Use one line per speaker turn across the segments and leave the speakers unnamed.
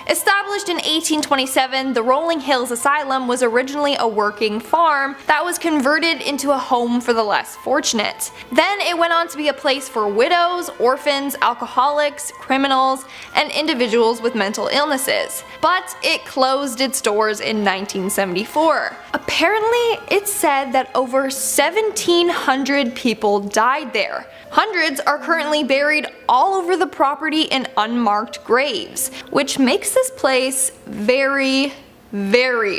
Established in 1827, the Rolling Hills Asylum was originally a working farm that was converted into a home for the less fortunate. Then it went on to be a place for widows, orphans, alcoholics, criminals, and individuals with mental illnesses. But it closed its doors in 1974. Apparently, it's said that over 1,700 people died there. Hundreds are currently buried all over the property in unmarked graves, which makes this place very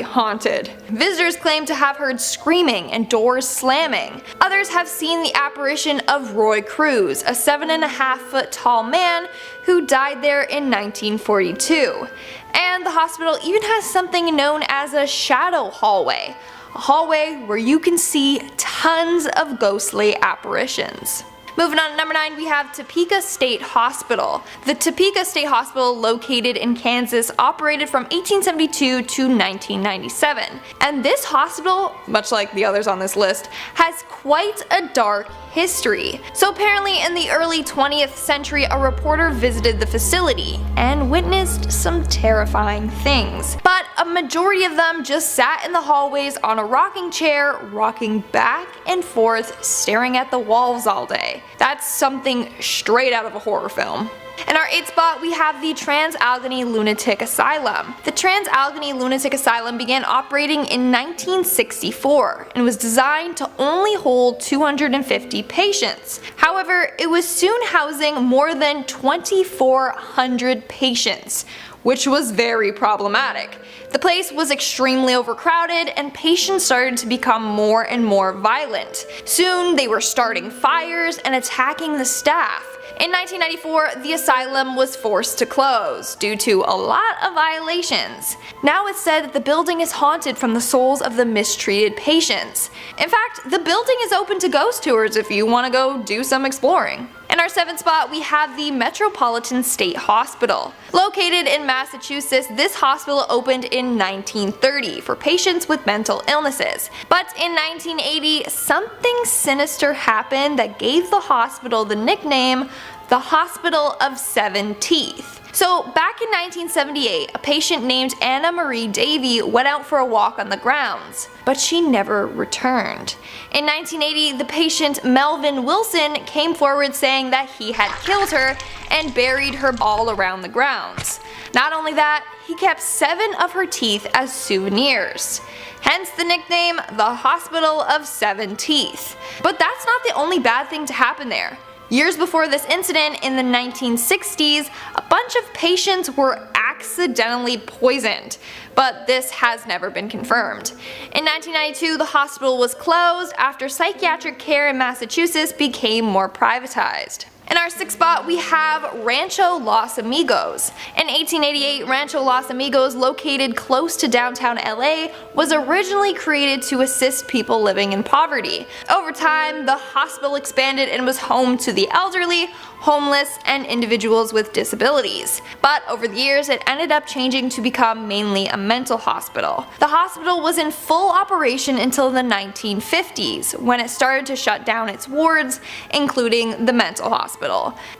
haunted. Visitors claim to have heard screaming and doors slamming. Others have seen the apparition of Roy Cruz, a 7.5-foot tall man who died there in 1942. And the hospital even has something known as a shadow hallway, a hallway where you can see tons of ghostly apparitions. Moving on to number 9, we have Topeka State Hospital. The Topeka State Hospital, located in Kansas, operated from 1872 to 1997. And this hospital, much like the others on this list, has quite a dark history. So apparently in the early 20th century, a reporter visited the facility and witnessed some terrifying things. But a majority of them just sat in the hallways on a rocking chair, rocking back and forth, staring at the walls all day. That's something straight out of a horror film. In our 8th spot, we have the Trans-Allegheny Lunatic Asylum. The Trans-Allegheny Lunatic Asylum began operating in 1964 and was designed to only hold 250 patients. However, it was soon housing more than 2,400 patients, which was very problematic. The place was extremely overcrowded and patients started to become more and more violent. Soon they were starting fires and attacking the staff. In 1994, the asylum was forced to close due to a lot of violations. Now it's said that the building is haunted from the souls of the mistreated patients. In fact, the building is open to ghost tours if you want to go do some exploring. In our 7th spot, we have the Metropolitan State Hospital. Located in Massachusetts, this hospital opened in 1930 for patients with mental illnesses. But in 1980, something sinister happened that gave the hospital the nickname the Hospital of Seven Teeth. So back in 1978, a patient named Anna Marie Davey went out for a walk on the grounds, but she never returned. In 1980, the patient Melvin Wilson came forward saying that he had killed her and buried her all around the grounds. Not only that, he kept 7 of her teeth as souvenirs. Hence the nickname, the Hospital of Seven Teeth. But that's not the only bad thing to happen there. Years before this incident, in the 1960s, a bunch of patients were accidentally poisoned, but this has never been confirmed. In 1992, the hospital was closed after psychiatric care in Massachusetts became more privatized. In our 6th spot, we have Rancho Los Amigos. In 1888, Rancho Los Amigos, located close to downtown LA, was originally created to assist people living in poverty. Over time, the hospital expanded and was home to the elderly, homeless, and individuals with disabilities. But over the years, it ended up changing to become mainly a mental hospital. The hospital was in full operation until the 1950s, when it started to shut down its wards, including the mental hospital.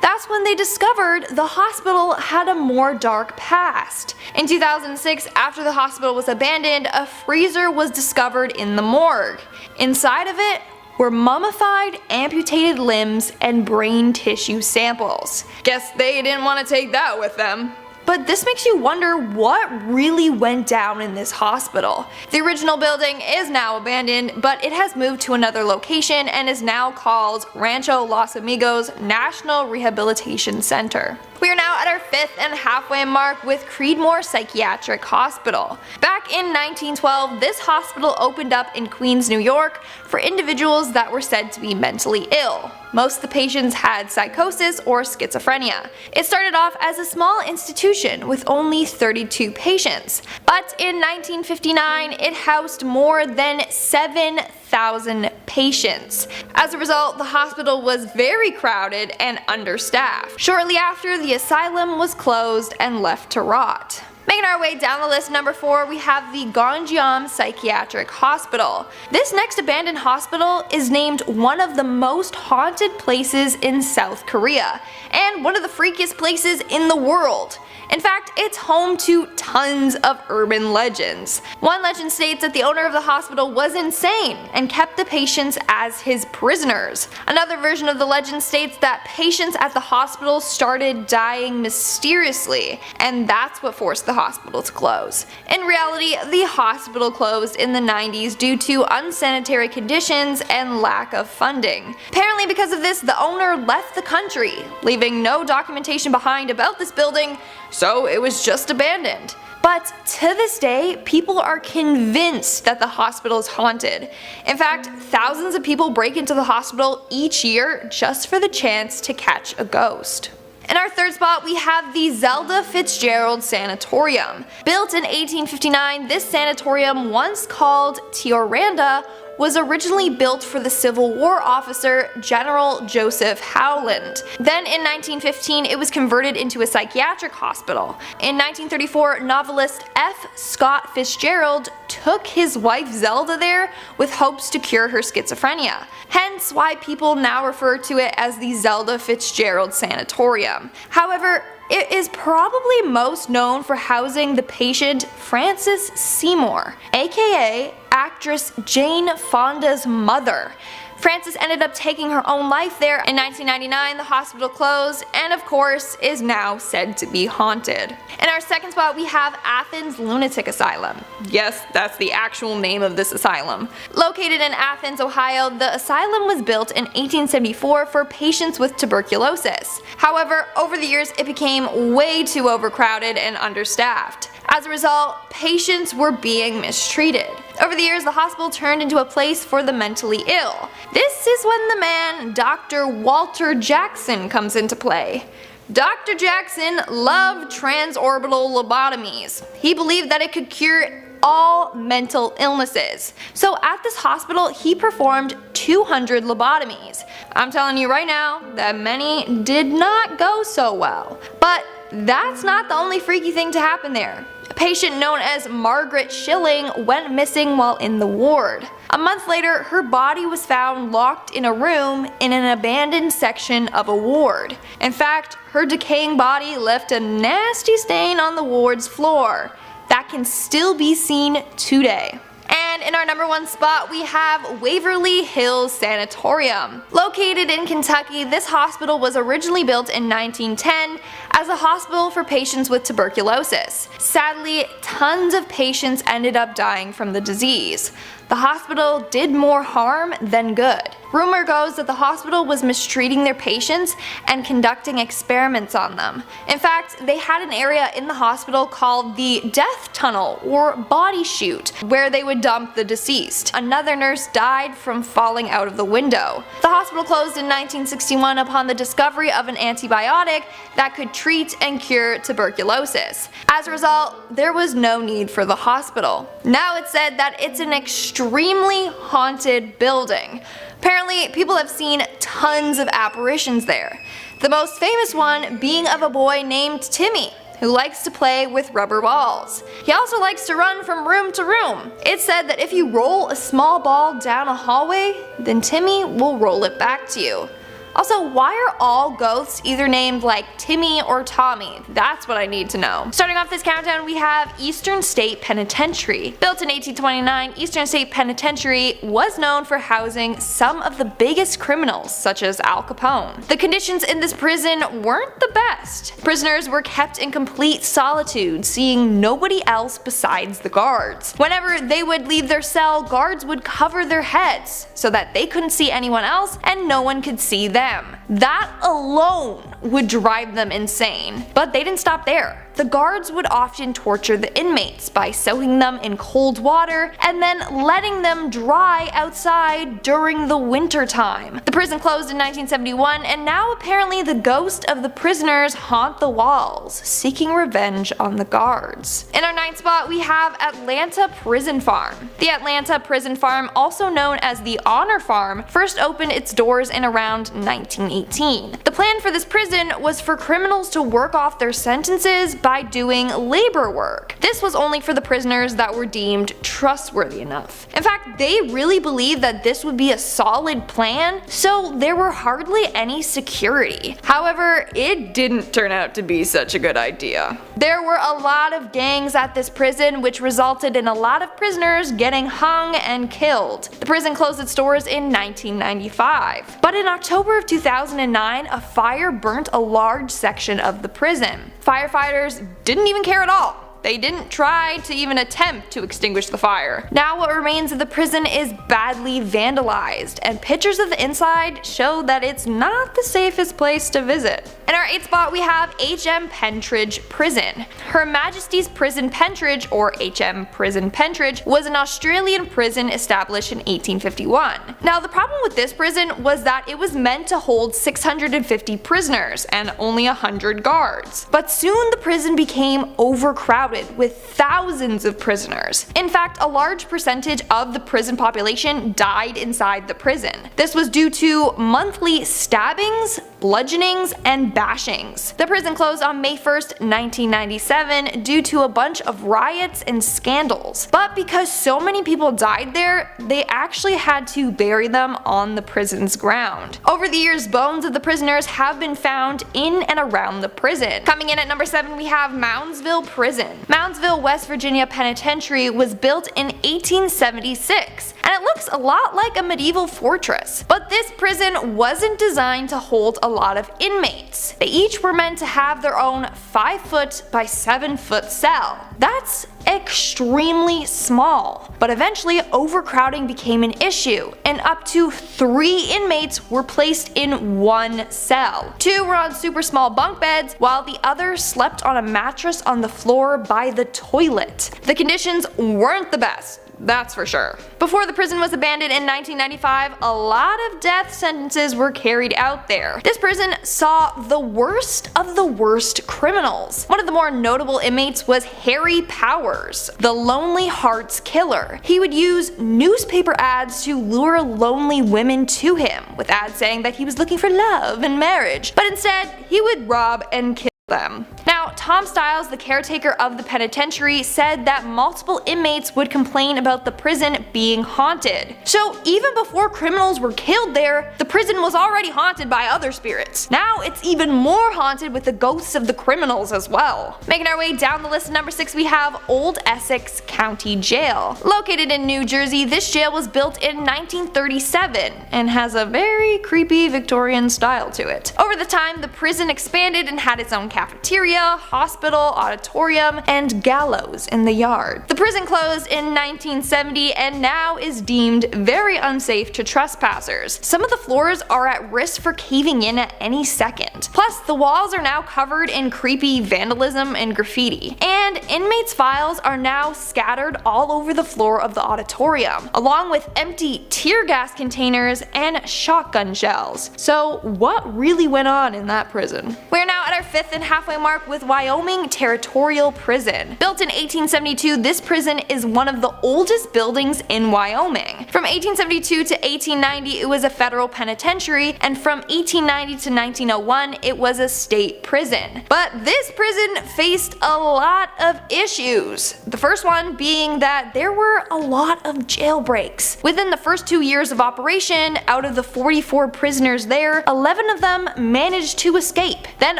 That's when they discovered the hospital had a more dark past. In 2006, after the hospital was abandoned, a freezer was discovered in the morgue. Inside of it were mummified, amputated limbs, and brain tissue samples. Guess they didn't want to take that with them. But this makes you wonder what really went down in this hospital. The original building is now abandoned, but it has moved to another location and is now called Rancho Los Amigos National Rehabilitation Center. We are now at our 5th and halfway mark with Creedmoor Psychiatric Hospital. Back in 1912, this hospital opened up in Queens, New York for individuals that were said to be mentally ill. Most of the patients had psychosis or schizophrenia. It started off as a small institution with only 32 patients, but in 1959 it housed more than 7,000 patients. As a result, the hospital was very crowded and understaffed. Shortly after, the asylum was closed and left to rot. Making our way down the list, number 4, we have the Gangseom Psychiatric Hospital. This next abandoned hospital is named one of the most haunted places in South Korea, and one of the freakiest places in the world. In fact, it's home to tons of urban legends. One legend states that the owner of the hospital was insane and kept the patients as his prisoners. Another version of the legend states that patients at the hospital started dying mysteriously, and that's what forced the hospital to close. In reality, the hospital closed in the 90s due to unsanitary conditions and lack of funding. Apparently because of this, the owner left the country, leaving no documentation behind about this building, so it was just abandoned. But to this day, people are convinced that the hospital is haunted. In fact, thousands of people break into the hospital each year just for the chance to catch a ghost. In our third spot, we have the Zelda Fitzgerald Sanatorium. Built in 1859, this sanatorium, once called Territorial, was originally built for the Civil War officer General Joseph Howland. Then in 1915 it was converted into a psychiatric hospital. In 1934, novelist F. Scott Fitzgerald took his wife Zelda there with hopes to cure her schizophrenia. Hence why people now refer to it as the Zelda Fitzgerald Sanatorium. However, it is probably most known for housing the patient Frances Seymour, aka actress Jane Fonda's mother. Frances ended up taking her own life there. In 1999, the hospital closed and of course is now said to be haunted. In our second spot, we have Athens Lunatic Asylum. Yes, that's the actual name of this asylum. Located in Athens, Ohio, the asylum was built in 1874 for patients with tuberculosis. However, over the years it became way too overcrowded and understaffed. As a result, patients were being mistreated. Over the years, the hospital turned into a place for the mentally ill. This is when the man Dr. Walter Jackson comes into play. Dr. Jackson loved transorbital lobotomies. He believed that it could cure all mental illnesses. So at this hospital, he performed 200 lobotomies. I'm telling you right now that many did not go so well. But that's not the only freaky thing to happen there. A patient known as Margaret Schilling went missing while in the ward. A month later, her body was found locked in a room in an abandoned section of a ward. In fact, her decaying body left a nasty stain on the ward's floor that can still be seen today. And in our number 1 spot, we have Waverly Hills Sanatorium. Located in Kentucky, this hospital was originally built in 1910 as a hospital for patients with tuberculosis. Sadly, tons of patients ended up dying from the disease. The hospital did more harm than good. Rumor goes that the hospital was mistreating their patients and conducting experiments on them. In fact, they had an area in the hospital called the death tunnel or body chute, where they would dump the deceased. Another nurse died from falling out of the window. The hospital closed in 1961 upon the discovery of an antibiotic that could treat and cure tuberculosis. As a result, there was no need for the hospital. Now it's said that it's an extremely haunted building. Apparently, people have seen tons of apparitions there. The most famous one being of a boy named Timmy, who likes to play with rubber balls. He also likes to run from room to room. It's said that if you roll a small ball down a hallway, then Timmy will roll it back to you. Also, why are all ghosts either named like Timmy or Tommy? That's what I need to know. Starting off this countdown, we have Eastern State Penitentiary. Built in 1829, Eastern State Penitentiary was known for housing some of the biggest criminals, such as Al Capone. The conditions in this prison weren't the best. Prisoners were kept in complete solitude, seeing nobody else besides the guards. Whenever they would leave their cell, guards would cover their heads so that they couldn't see anyone else and no one could see them. That alone would drive them insane. But they didn't stop there. The guards would often torture the inmates by soaking them in cold water and then letting them dry outside during the winter time. The prison closed in 1971, and now apparently the ghosts of the prisoners haunt the walls, seeking revenge on the guards. In our 9th spot, we have Atlanta Prison Farm. The Atlanta Prison Farm, also known as the Honor Farm, first opened its doors in around 1918. The plan for this prison was for criminals to work off their sentences by by doing labor work. This was only for the prisoners that were deemed trustworthy enough. In fact, they really believed that this would be a solid plan, so there were hardly any security. However, it didn't turn out to be such a good idea. There were a lot of gangs at this prison, which resulted in a lot of prisoners getting hung and killed. The prison closed its doors in 1995. But in October of 2009, a fire burnt a large section of the prison. Firefighters didn't even care at all. They didn't try to even attempt to extinguish the fire. Now what remains of the prison is badly vandalized, and pictures of the inside show that it's not the safest place to visit. In our 8th spot we have HM Pentridge Prison. Her Majesty's Prison Pentridge, or HM Prison Pentridge, was an Australian prison established in 1851. Now the problem with this prison was that it was meant to hold 650 prisoners and only 100 guards. But soon the prison became overcrowded with thousands of prisoners. In fact, a large percentage of the prison population died inside the prison. This was due to monthly stabbings, bludgeonings, and bashings. The prison closed on May 1st, 1997 due to a bunch of riots and scandals. But because so many people died there, they actually had to bury them on the prison's ground. Over the years, bones of the prisoners have been found in and around the prison. Coming in at number 7 we have Moundsville Prison. Moundsville, West Virginia Penitentiary was built in 1876, and it looks a lot like a medieval fortress. But this prison wasn't designed to hold a lot of inmates. They each were meant to have their own 5-foot by 7-foot cell. That's extremely small. But eventually overcrowding became an issue, and up to 3 inmates were placed in one cell. 2 were on super small bunk beds, while the others slept on a mattress on the floor by the toilet. The conditions weren't the best, that's for sure. Before the prison was abandoned in 1995, a lot of death sentences were carried out there. This prison saw the worst of the worst criminals. One of the more notable inmates was Harry Powers, the Lonely Hearts Killer. He would use newspaper ads to lure lonely women to him, with ads saying that he was looking for love and marriage, but instead he would rob and kill them. Now, Tom Stiles, the caretaker of the penitentiary, said that multiple inmates would complain about the prison being haunted. So even before criminals were killed there, the prison was already haunted by other spirits. Now it's even more haunted with the ghosts of the criminals as well. Making our way down the list at number 6 we have Old Essex County Jail. Located in New Jersey, this jail was built in 1937 and has a very creepy Victorian style to it. Over the time, the prison expanded and had its own cafeteria, hospital, auditorium, and gallows in the yard. The prison closed in 1970 and now is deemed very unsafe to trespassers. Some of the floors are at risk for caving in at any second. Plus, the walls are now covered in creepy vandalism and graffiti. And inmates' files are now scattered all over the floor of the auditorium, along with empty tear gas containers and shotgun shells. So what really went on in that prison? We're now at our 5th and halfway mark with Wyoming Territorial Prison. Built in 1872, this prison is one of the oldest buildings in Wyoming. From 1872 to 1890 it was a federal penitentiary, and from 1890 to 1901 it was a state prison. But this prison faced a lot of issues. The first one being that there were a lot of jailbreaks. Within the first 2 years of operation, out of the 44 prisoners there, 11 of them managed to escape. Then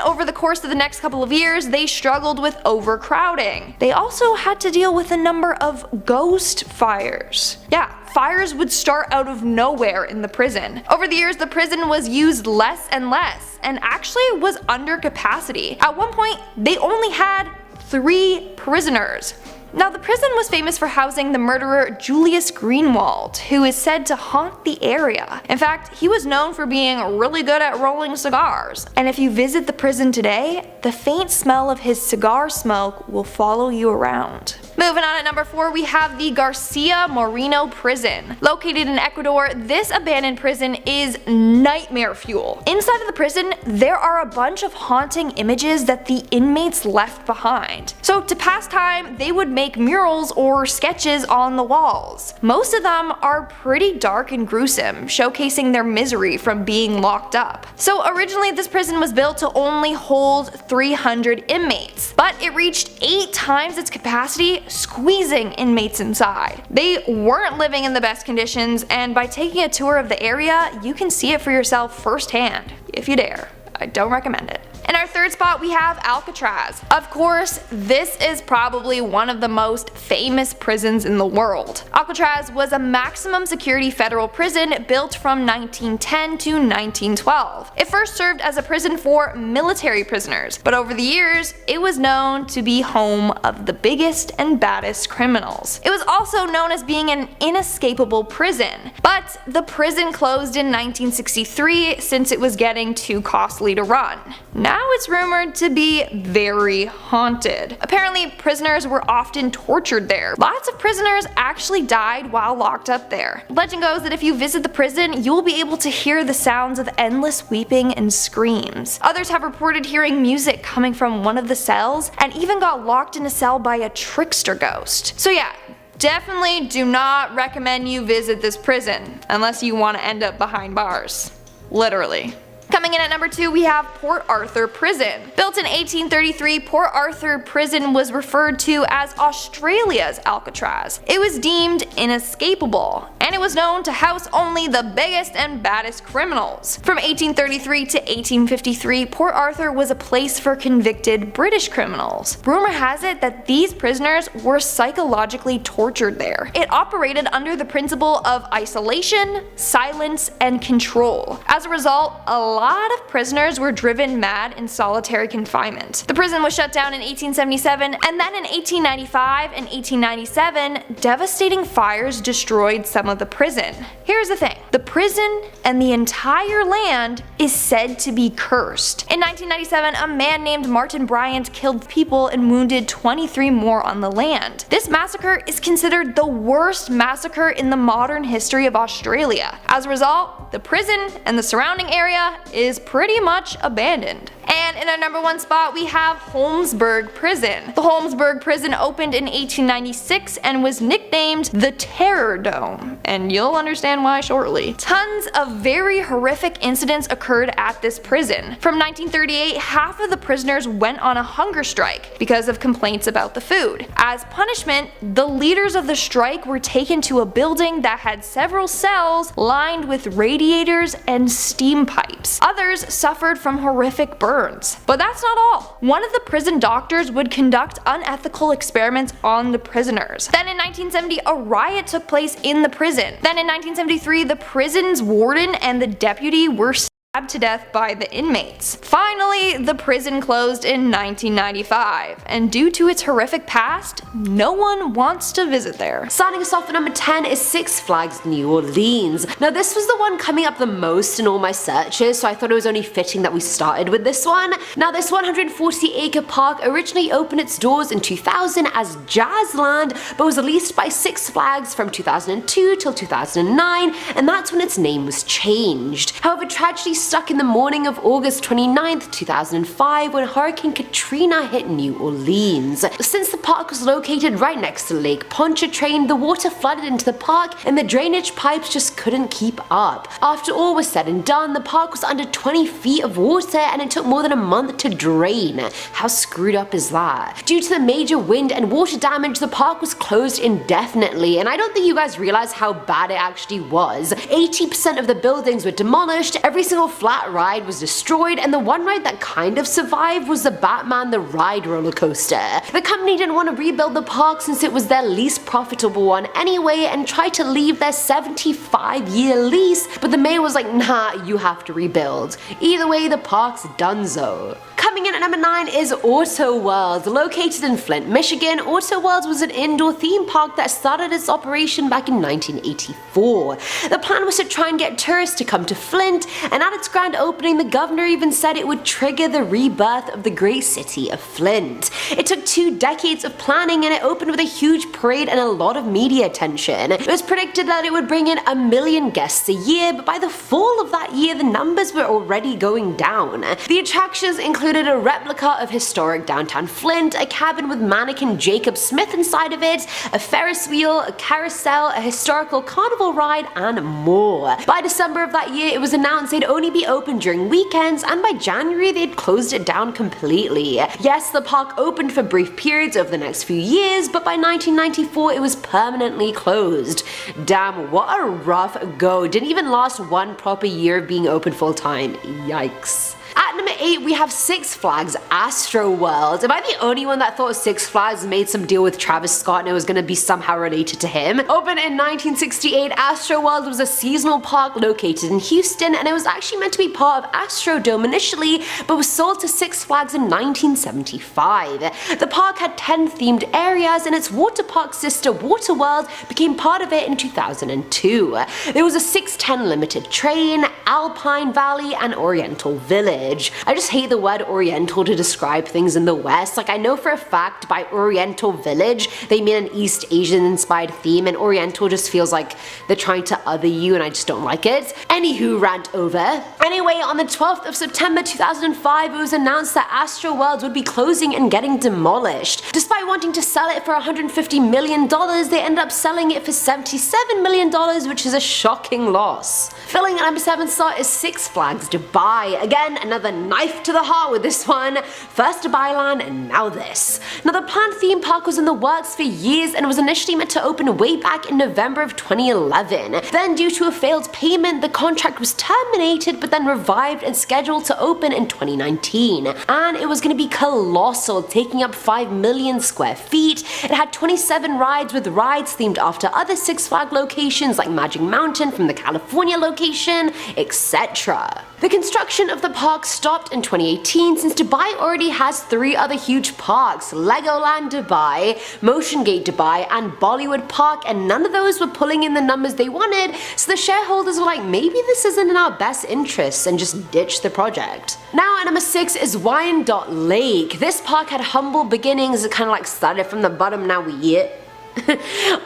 over the course of the next couple of years, they struggled with overcrowding. They also had to deal with a number of ghost fires. Yeah, fires would start out of nowhere in the prison. Over the years, the prison was used less and less, and actually was under capacity. At one point, they only had 3 prisoners. Now, the prison was famous for housing the murderer Julius Greenwald, who is said to haunt the area. In fact, he was known for being really good at rolling cigars. And if you visit the prison today, the faint smell of his cigar smoke will follow you around. Moving on at number 4, we have the Garcia Moreno Prison. Located in Ecuador, this abandoned prison is nightmare fuel. Inside of the prison, there are a bunch of haunting images that the inmates left behind. So to pass time, they would make murals or sketches on the walls. Most of them are pretty dark and gruesome, showcasing their misery from being locked up. So originally this prison was built to only hold 300 inmates, but it reached 8 times its capacity, squeezing inmates inside. They weren't living in the best conditions, and by taking a tour of the area, you can see it for yourself firsthand, if you dare. I don't recommend it. In our third spot we have Alcatraz. Of course, this is probably one of the most famous prisons in the world. Alcatraz was a maximum security federal prison built from 1910 to 1912. It first served as a prison for military prisoners, but over the years, it was known to be home of the biggest and baddest criminals. It was also known as being an inescapable prison, but the prison closed in 1963 since it was getting too costly to run. Now it's rumored to be very haunted. Apparently, prisoners were often tortured there. Lots of prisoners actually died while locked up there. Legend goes that if you visit the prison, you'll be able to hear the sounds of endless weeping and screams. Others have reported hearing music coming from one of the cells, and even got locked in a cell by a trickster ghost. So yeah, definitely do not recommend you visit this prison, unless you want to end up behind bars. Literally. Coming in at number 2 we have Port Arthur Prison. Built in 1833, Port Arthur Prison was referred to as Australia's Alcatraz. It was deemed inescapable, and it was known to house only the biggest and baddest criminals. From 1833 to 1853, Port Arthur was a place for convicted British criminals. Rumor has it that these prisoners were psychologically tortured there. It operated under the principle of isolation, silence, and control. As a result, a lot of prisoners were driven mad in solitary confinement. The prison was shut down in 1877, and then in 1895 and 1897, devastating fires destroyed some of the prison. Here's the thing, the prison and the entire land is said to be cursed. In 1997, a man named Martin Bryant killed people and wounded 23 more on the land. This massacre is considered the worst massacre in the modern history of Australia. As a result, the prison and the surrounding area is pretty much abandoned. And in our number 1 spot we have Holmesburg Prison. The Holmesburg Prison opened in 1896 and was nicknamed the Terror Dome, and you'll understand why shortly. Tons of very horrific incidents occurred at this prison. From 1938, half of the prisoners went on a hunger strike because of complaints about the food. As punishment, the leaders of the strike were taken to a building that had several cells lined with radiators and steam pipes. Others suffered from horrific burns. But that's not all. One of the prison doctors would conduct unethical experiments on the prisoners. Then in 1970, a riot took place in the prison. Then in 1973, the prison's warden and the deputy were stabbed to death by the inmates. Finally, the prison closed in 1995, and due to its horrific past, no one wants to visit there.
Starting us off at number 10 is Six Flags New Orleans. Now this was the one coming up the most in all my searches, so I thought it was only fitting that we started with this one. Now this 140-acre park originally opened its doors in 2000 as Jazzland, but was leased by Six Flags from 2002 till 2009, and that's when its name was changed. However, tragedy struck in the morning of August 29th, 2005 when Hurricane Katrina hit New Orleans. Since the park was located right next to Lake Pontchartrain, the water flooded into the park and the drainage pipes just couldn't keep up. After all was said and done, the park was under 20 feet of water and it took more than a month to drain. How screwed up is that? Due to the major wind and water damage, the park was closed indefinitely, and I don't think you guys realize how bad it actually was. 80% of the buildings were demolished, every single flat ride was destroyed, and the one ride that kind of survived was the Batman the Ride roller coaster. The company didn't want to rebuild the park since it was their least profitable one anyway and tried to leave their 75-year lease, but the mayor was like, nah, you have to rebuild. Either way, the park's donezo. Coming in at number 9 is Auto World. Located in Flint, Michigan, Auto World was an indoor theme park that started its operation back in 1984. The plan was to try and get tourists to come to Flint, and at its grand opening the governor even said it would trigger the rebirth of the great city of Flint. It took 2 decades of planning and it opened with a huge parade and a lot of media attention. It was predicted that it would bring in 1 million guests a year, but by the fall of that year the numbers were already going down. The attractions included included a replica of historic downtown Flint, a cabin with mannequin Jacob Smith inside of it, a Ferris wheel, a carousel, a historical carnival ride, and more. By December of that year, it was announced they'd only be open during weekends, and by January they'd closed it down completely. Yes, the park opened for brief periods over the next few years, but by 1994 it was permanently closed. Damn, what a rough go. Didn't even last one proper year of being open full time. Yikes. At number 8, we have Six Flags Astro World. Am I the only one that thought Six Flags made some deal with Travis Scott and it was going to be somehow related to him? Opened in 1968, Astro World was a seasonal park located in Houston, and it was actually meant to be part of Astrodome initially, but was sold to Six Flags in 1975. The park had 10 themed areas, and its water park sister Water World became part of it in 2002. There was a 610 limited train, Alpine Valley, and Oriental Village. I just hate the word Oriental to describe things in the West. Like, I know for a fact by Oriental Village they mean an East Asian inspired theme, and Oriental just feels like they're trying to other you, and I just don't like it. Anywho, rant over. Anyway, on the 12th of September 2005, it was announced that Astro World would be closing and getting demolished. Despite wanting to sell it for $150 million, they ended up selling it for $77 million, which is a shocking loss. Filling at number 7 slot is Six Flags Dubai. Again, another knife to the heart with this one. First Dubai Land, and now this. Now, the planned theme park was in the works for years and was initially meant to open way back in November of 2011. Then, due to a failed payment, the contract was terminated, but then revived and scheduled to open in 2019. And it was going to be colossal, taking up 5 million square feet. It had 27 rides, with rides themed after other Six Flags locations like Magic Mountain from the California location, etc. The construction of the park stopped in 2018 since Dubai already has 3 other huge parks: Legoland Dubai, Motion Gate Dubai, and Bollywood Park, and none of those were pulling in the numbers they wanted, so the shareholders were like, maybe this isn't in our best interests, and just ditched the project. Now at number 6 is Winedot Lake. This park had humble beginnings. It kind of like started from the bottom, now we it.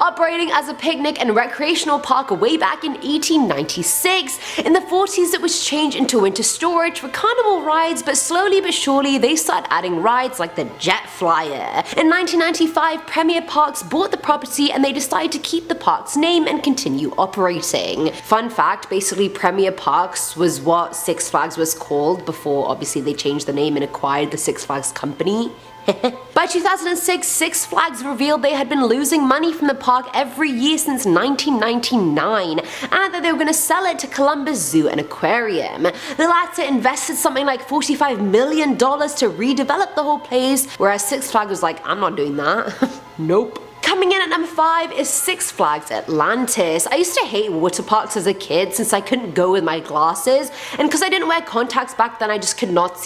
Operating as a picnic and recreational park way back in 1896. In the 40s it was changed into winter storage for carnival rides, but slowly but surely they started adding rides like the Jet Flyer. In 1995, Premier Parks bought the property and they decided to keep the park's name and continue operating. Fun fact, basically Premier Parks was what Six Flags was called before obviously they changed the name and acquired the Six Flags company. By 2006, Six Flags revealed they had been losing money from the park every year since 1999, and that they were going to sell it to Columbus Zoo and Aquarium. The latter invested something like $45 million to redevelop the whole place, whereas Six Flags was like, I'm not doing that. Nope. Coming in at number 5 is Six Flags Atlantis. I used to hate water parks as a kid since I couldn't go with my glasses, and because I didn't wear contacts back then I just could not see,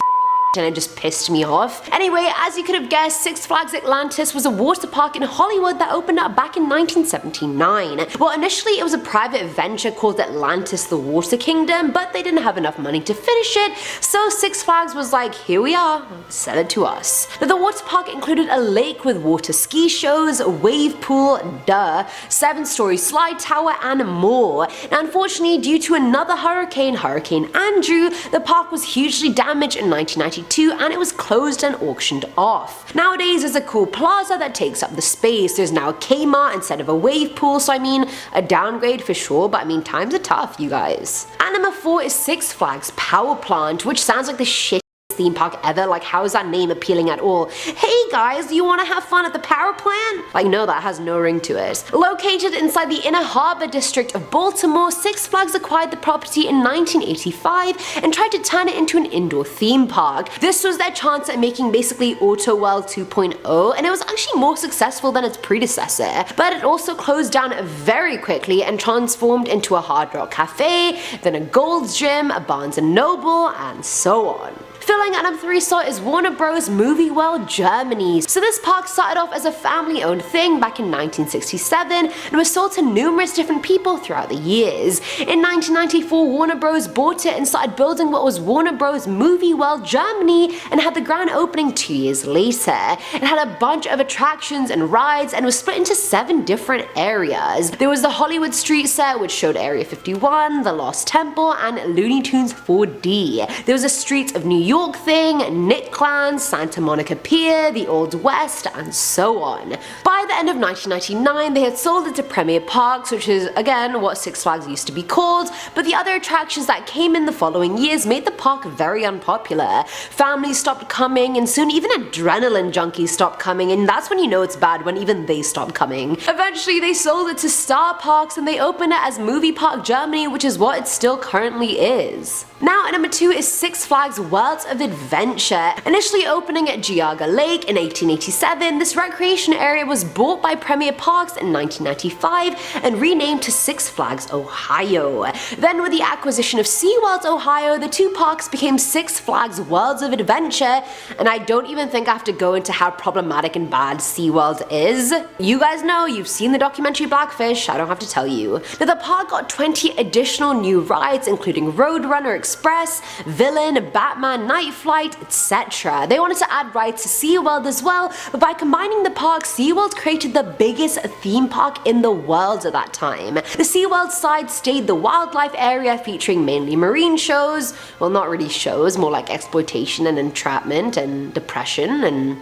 and it just pissed me off. Anyway, as you could have guessed, Six Flags Atlantis was a water park in Hollywood that opened up back in 1979. Well, initially it was a private venture called Atlantis the Water Kingdom, but they didn't have enough money to finish it, so Six Flags was like, here we are, sell it to us. Now, the water park included a lake with water ski shows, a wave pool, 7-story slide tower, and more. Now, unfortunately, due to another hurricane, Hurricane Andrew, the park was hugely damaged in 1992 and it was closed and auctioned off. Nowadays there's a cool plaza that takes up the space. There's now a Kmart instead of a wave pool, so I mean, a downgrade for sure, but I mean, times are tough, you guys. And number 4 is Six Flags Power Plant, which sounds like the shit theme park ever. Like, how is that name appealing at all? Hey guys, do you want to have fun at the power plant? Like, no, that has no ring to it. Located inside the Inner Harbor district of Baltimore, Six Flags acquired the property in 1985 and tried to turn it into an indoor theme park. This was their chance at making basically Auto World 2.0, and it was actually more successful than its predecessor, but it also closed down very quickly and transformed into a Hard Rock Cafe, then a Gold's Gym, a Barnes & Noble, and so on. Filling at number 3 slot is Warner Bros. Movie World Germany. So this park started off as a family-owned thing back in 1967 and was sold to numerous different people throughout the years. In 1994, Warner Bros. Bought it and started building what was Warner Bros. Movie World Germany and had the grand opening 2 years later. It had a bunch of attractions and rides and was split into 7 different areas. There was the Hollywood Street set, which showed Area 51, the Lost Temple, and Looney Tunes 4D. There was the streets of New York, York thing, Nick Clan, Santa Monica Pier, the Old West, and so on. By the end of 1999, they had sold it to Premier Parks, which is again what Six Flags used to be called, but the other attractions that came in the following years made the park very unpopular. Families stopped coming, and soon even adrenaline junkies stopped coming, and that's when you know it's bad, when even they stop coming. Eventually they sold it to Star Parks and they opened it as Movie Park Germany, which is what it still currently is. Now at number 2 is Six Flags Worlds of Adventure. Initially opening at Geauga Lake in 1887, this recreation area was bought by Premier Parks in 1995 and renamed to Six Flags Ohio. Then with the acquisition of SeaWorld Ohio, the two parks became Six Flags Worlds of Adventure, and I don't even think I have to go into how problematic and bad SeaWorld is. You guys know, you've seen the documentary Blackfish, I don't have to tell you. Now the park got 20 additional new rides, including Roadrunner Express, Villain, Batman Night Flight, etc. They wanted to add rides to SeaWorld as well, but by combining the parks, SeaWorld created the biggest theme park in the world at that time. The SeaWorld side stayed the wildlife area, featuring mainly marine shows, well not really shows, more like exploitation and entrapment and depression and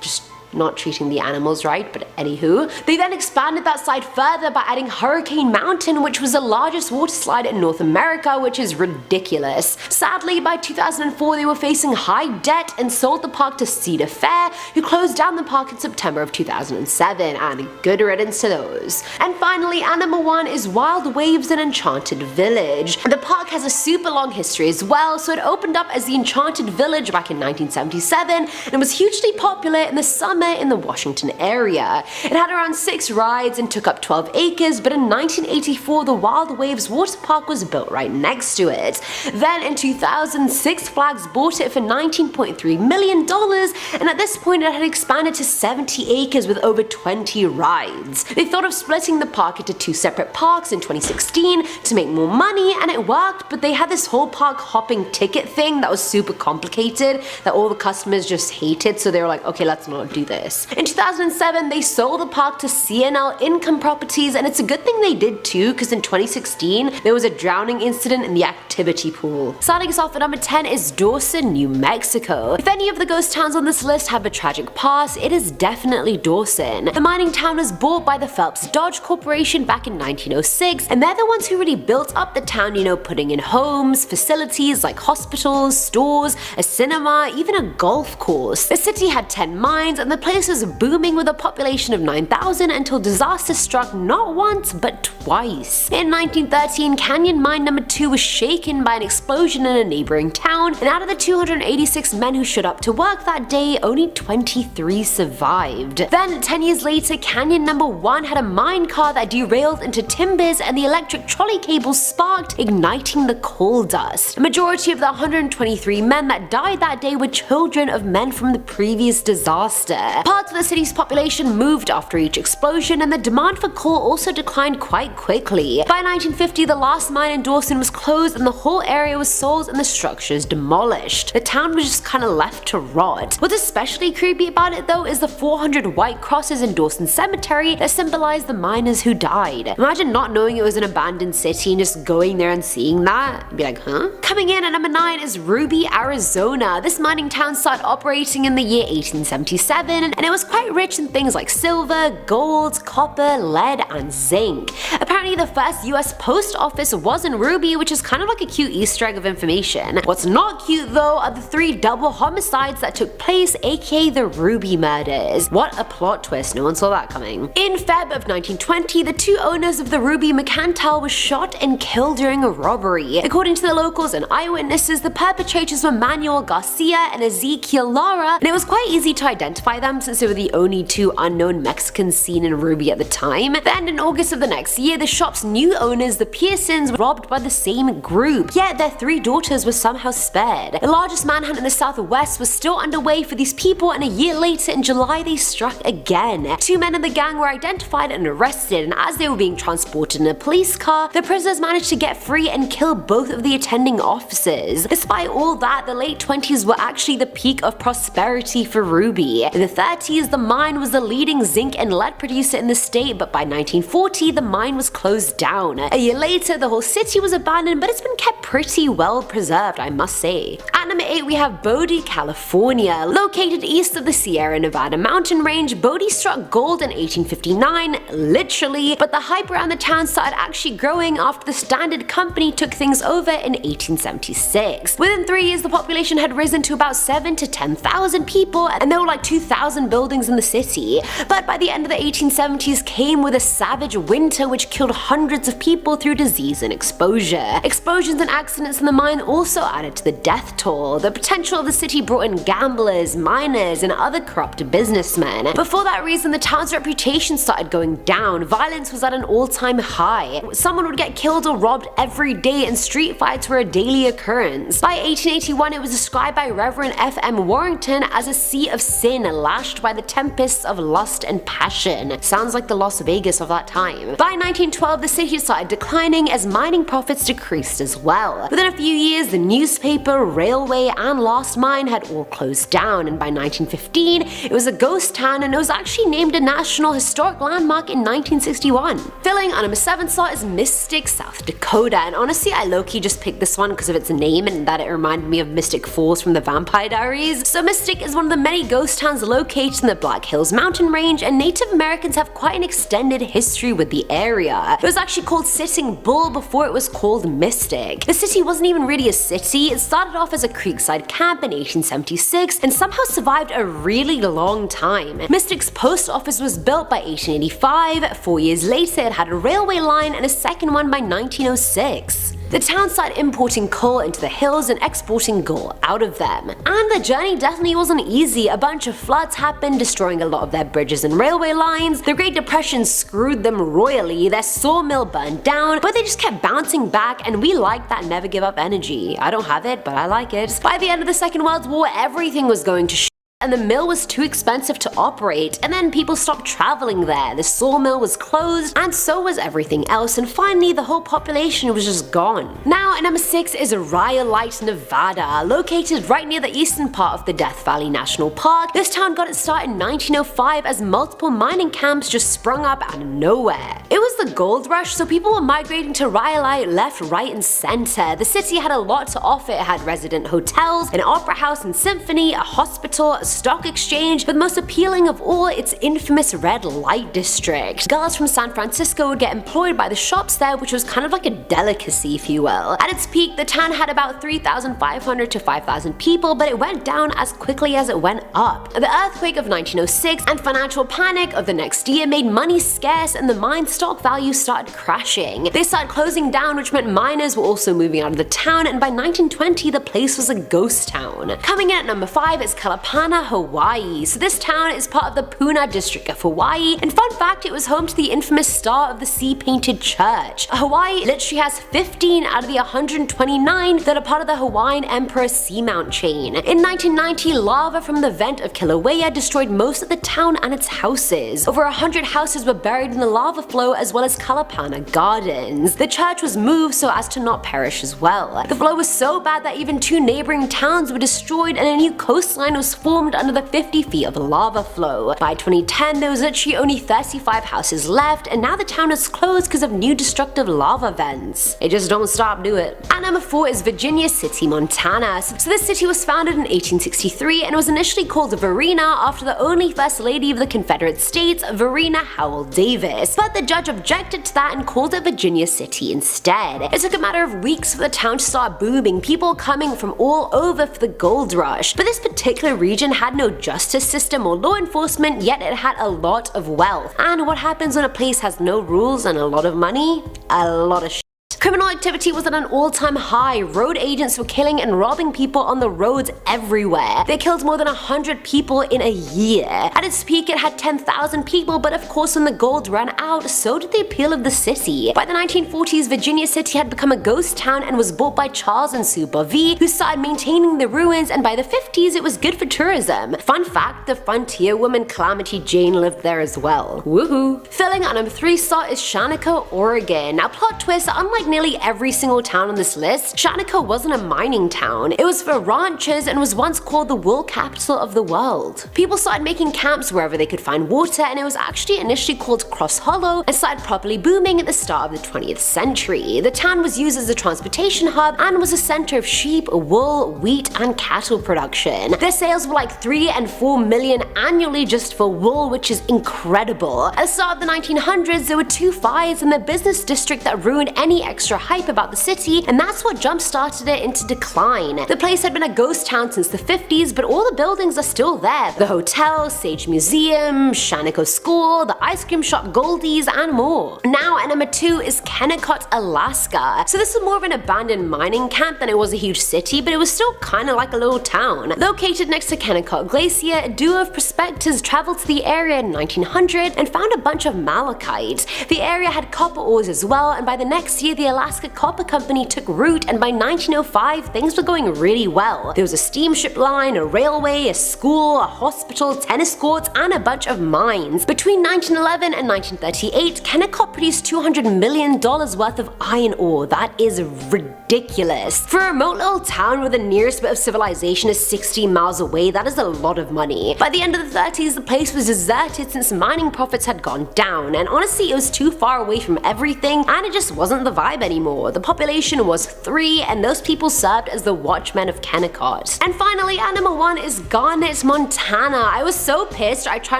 just not treating the animals right, but anywho. They then expanded that side further by adding Hurricane Mountain, which was the largest water slide in North America, which is ridiculous. Sadly, by 2004 they were facing high debt and sold the park to Cedar Fair, who closed down the park in September of 2007, and good riddance to those. And finally, at number 1 is Wild Waves and Enchanted Village. The park has a super long history as well, so it opened up as the Enchanted Village back in 1977 and was hugely popular in the summer in the Washington area. It had around 6 rides and took up 12 acres, but in 1984 the Wild Waves water park was built right next to it. Then in 2000, Six Flags bought it for $19.3 million, and at this point it had expanded to 70 acres with over 20 rides. They thought of splitting the park into 2 separate parks in 2016 to make more money, and it worked, but they had this whole park hopping ticket thing that was super complicated that all the customers just hated, so they were like, okay, let's not do this. In 2007, they sold the park to CNL Income Properties, and it's a good thing they did too, because in 2016 there was a drowning incident in the activity pool. Starting us off at number 10 is Dawson, New Mexico. If any of the ghost towns on this list have a tragic past, it is definitely Dawson. The mining town was bought by the Phelps Dodge Corporation back in 1906, and they're the ones who really built up the town, you know, putting in homes, facilities like hospitals, stores, a cinema, even a golf course. The city had 10 mines, and the place was booming with a population of 9,000 until disaster struck not once but twice. In 1913, Canyon Mine number 2 was shaken by an explosion in a neighboring town, and out of the 286 men who showed up to work that day, only 23 survived. Then 10 years later, Canyon number 1 had a mine car that derailed into timbers, and the electric trolley cable sparked, igniting the coal dust. A majority of the 123 men that died that day were children of men from the previous disaster. Parts of the city's population moved after each explosion, and the demand for coal also declined quite quickly. By 1950, the last mine in Dawson was closed and the whole area was sold and the structures demolished. The town was just kinda left to rot. What's especially creepy about it though is the 400 white crosses in Dawson Cemetery that symbolize the miners who died. Imagine not knowing it was an abandoned city and just going there and seeing that. Be like, huh? Coming in at number 9 is Ruby, Arizona. This mining town started operating in the year 1877, and it was quite rich in things like silver, gold, copper, lead, and zinc. Apparently the first US post office was in Ruby, which is kind of like a cute Easter egg of information. What's not cute though are the 3 double homicides that took place, aka the Ruby murders. What a plot twist, no one saw that coming. In Feb of 1920, the 2 owners of the Ruby Mercantile were shot and killed during a robbery. According to the locals and eyewitnesses, the perpetrators were Manuel Garcia and Ezekiel Lara, and it was quite easy to identify them since they were the only 2 unknown Mexicans seen in Ruby at the time. Then in August of the next year, the shop's new owners, the Pearsons, were robbed by the same group, yet their 3 daughters were somehow spared. The largest manhunt in the Southwest was still underway for these people, and a year later in July they struck again. 2 men in the gang were identified and arrested, and as they were being transported in a police car, the prisoners managed to get free and kill both of the attending officers. Despite all that, the late 20s were actually the peak of prosperity for Ruby. In the 30s, the mine was the leading zinc and lead producer in the state, but by 1940 the mine was closed down. A year later, the whole city was abandoned, but it's been kept pretty well preserved, I must say. At number 8 we have Bodie, California. Located east of the Sierra Nevada mountain range, Bodie struck gold in 1859, literally, but the hype around the town started actually growing after the Standard Company took things over in 1876. Within 3 years the population had risen to about 7,000 to 10,000 people, and there were like 2,000 buildings in the city. But by the end of the 1870s came with a savage winter which killed hundreds of people through disease and exposure. Explosions and accidents in the mine also added to the death toll. The potential of the city brought in gamblers, miners, and other corrupt businessmen. But for that reason, the town's reputation started going down. Violence was at an all-time high. Someone would get killed or robbed every day, and street fights were a daily occurrence. By 1881, it was described by Reverend F.M. Warrington as a sea of sin lashed by the tempests of lust and passion. Sounds like the Las Vegas of that time. By 1912, the city started declining as mining profits decreased as well. Within a few years, the newspaper, railway, and last mine had all closed down, and by 1915, it was a ghost town, and it was actually named a National Historic Landmark in 1961. Filling on number 7 slot is Mystic, South Dakota, and honestly, I low-key just picked this one because of its name and that it reminded me of Mystic Falls from the Vampire Diaries. So Mystic is one of the many ghost towns located in the Black Hills mountain range, and Native Americans have quite an extended history with the area. It was actually called Sitting Bull before it was called Mystic. The city wasn't even really a city. It started off as a creekside camp in 1876 and somehow survived a really long time. Mystic's post office was built by 1885, 4 years later it had a railway line, and a second one by 1906. The town started importing coal into the hills and exporting gold out of them. And the journey definitely wasn't easy. A bunch of floods happened, destroying a lot of their bridges and railway lines. The Great Depression screwed them royally. Their sawmill burned down, but they just kept bouncing back, and we like that never give up energy. I don't have it, but I like it. By the end of the Second World War, everything was going to and the mill was too expensive to operate, and then people stopped traveling there. The sawmill was closed, and so was everything else, and finally the whole population was just gone. Now at number 6 is Rhyolite, Nevada. Located right near the eastern part of the Death Valley National Park, this town got its start in 1905 as multiple mining camps just sprung up out of nowhere. It was the gold rush, so people were migrating to Rhyolite left, right, and center. The city had a lot to offer. It had resident hotels, an opera house and symphony, a hospital, a stock exchange, but most appealing of all, its infamous red light district. Girls from San Francisco would get employed by the shops there, which was kind of like a delicacy, if you will. At its peak, the town had about 3,500 to 5,000 people, but it went down as quickly as it went up. The earthquake of 1906 and financial panic of the next year made money scarce, and the mine stock value started crashing. They started closing down, which meant miners were also moving out of the town, and by 1920 the place was a ghost town. Coming in at number 5 is Kalapana Hawaii. So this town is part of the Puna district of Hawaii, and fun fact, it was home to the infamous Star of the Sea painted church. Hawaii literally has 15 out of the 129 that are part of the Hawaiian Emperor Seamount chain. In 1990, lava from the vent of Kilauea destroyed most of the town and its houses. Over 100 houses were buried in the lava flow, as well as Kalapana Gardens. The church was moved so as to not perish as well. The flow was so bad that even 2 neighboring towns were destroyed, and a new coastline was formed under the 50 feet of lava flow. By 2010, there was literally only 35 houses left, and now the town is closed because of new destructive lava vents. It just don't stop, do it. At number 4 is Virginia City, Montana. So this city was founded in 1863 and was initially called Varina after the only First Lady of the Confederate States, Varina Howell Davis. But the judge objected to that and called it Virginia City instead. It took a matter of weeks for the town to start booming, people coming from all over for the gold rush. But this particular region had no justice system or law enforcement, yet it had a lot of wealth. And what happens when a place has no rules and a lot of money? A lot of shit. Criminal activity was at an all-time high. Road agents were killing and robbing people on the roads everywhere. They killed more than 100 people in a year. At its peak, it had 10,000 people, but of course when the gold ran out, so did the appeal of the city. By the 1940s, Virginia City had become a ghost town and was bought by Charles and Sue Bovee, who started maintaining the ruins, and by the 50s it was good for tourism. Fun fact, the frontier woman Calamity Jane lived there as well. Woohoo! Filling at number 3 slot is Shana Oregon. Now plot twist, unlike nearly every single town on this list, Shanaka wasn't a mining town. It was for ranchers and was once called the wool capital of the world. People started making camps wherever they could find water, and it was actually initially called Cross Hollow and started properly booming at the start of the 20th century. The town was used as a transportation hub and was a center of sheep, wool, wheat, and cattle production. Their sales were like 3 and 4 million annually just for wool, which is incredible. At the start of the 1900s, there were 2 fires in the business district that ruined any extra hype about the city, and that's what jump-started it into decline. The place had been a ghost town since the 50s, but all the buildings are still there. The hotel, Sage Museum, Shanako School, the ice cream shop Goldie's, and more. Now at number 2 is Kennecott, Alaska. So this was more of an abandoned mining camp than it was a huge city, but it was still kinda like a little town. Located next to Kennecott Glacier, a duo of prospectors traveled to the area in 1900 and found a bunch of malachite. The area had copper ores as well, and by the next year the Alaska Copper Company took root, and by 1905 things were going really well. There was a steamship line, a railway, a school, a hospital, tennis courts, and a bunch of mines. Between 1911 and 1938, Kennecott produced $200 million worth of iron ore. That is ridiculous. For a remote little town where the nearest bit of civilization is 60 miles away, that is a lot of money. By the end of the 30s, the place was deserted since mining profits had gone down, and honestly it was too far away from everything, and it just wasn't the vibe anymore. The population was 3, and those people served as the watchmen of Kennecott. And finally, at number 1 is Garnet, Montana. I was so pissed. I try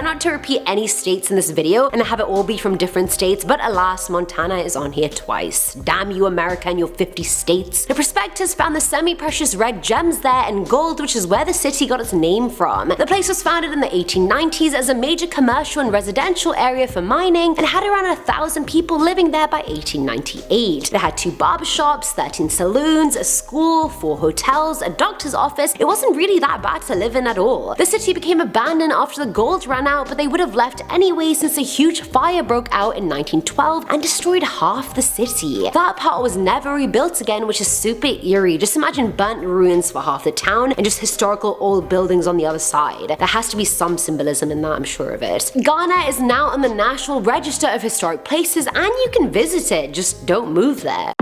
not to repeat any states in this video and have it all be from different states, but alas, Montana is on here twice. Damn you America and your 50 states. The prospectors found the semi-precious red gems there and gold, which is where the city got its name from. The place was founded in the 1890s as a major commercial and residential area for mining and had around 1,000 people living there by 1898. It had 2 barbershops, 13 saloons, a school, 4 hotels, a doctor's office. It wasn't really that bad to live in at all. The city became abandoned after the gold ran out, but they would have left anyway since a huge fire broke out in 1912 and destroyed half the city. That part was never rebuilt again, which is super eerie. Just imagine burnt ruins for half the town and just historical old buildings on the other side. There has to be some symbolism in that, I'm sure of it. Garnet is now on the National Register of Historic Places and you can visit it, just don't move there.